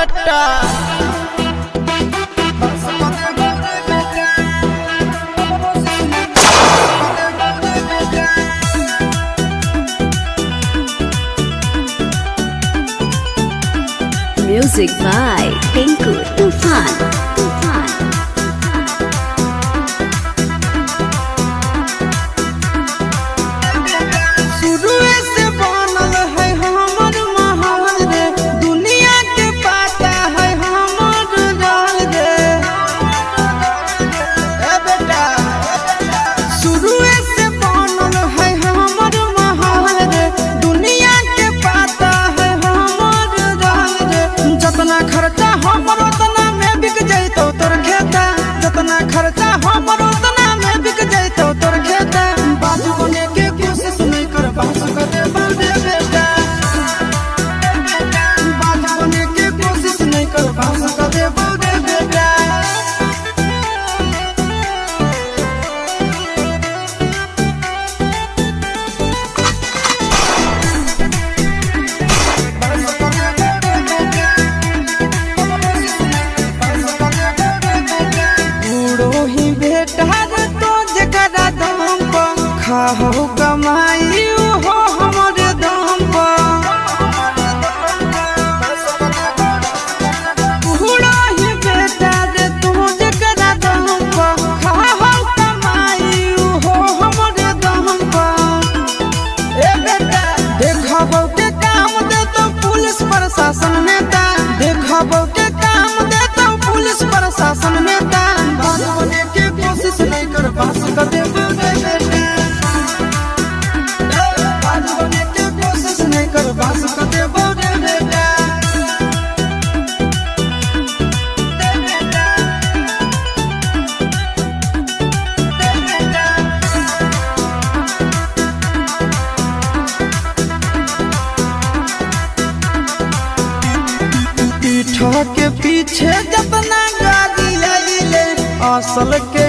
बेटा। Music by Tinku Tufan. जतना खर्चा हमर उतना में बिक जैतो तोर खेता, जतना खर्चा हमर उतना में बिक जैतो तोर खेता। बाजू बने के कोशिश नहीं कर बास कर दे बेटा, बाजू बने के कोशिश नहीं कर बास कर दे बेटा। खाहो कमाई हो हमारे दाम पर, पूरा ही बेटा रे तू जकरा दाम पर। खाहो कमाई हो हमारे दाम पर। ए बेटा देखबो के काम दे तो पुलिस प्रशासन नेता, देखबो के काम दे तो पुलिस प्रशासन नेता। बनने के कोशिश नहीं कर पास कर दे बेटा, कर बास कते बोले बेटा। पीठ के पीछे जतना गाड़ी आइले, असल के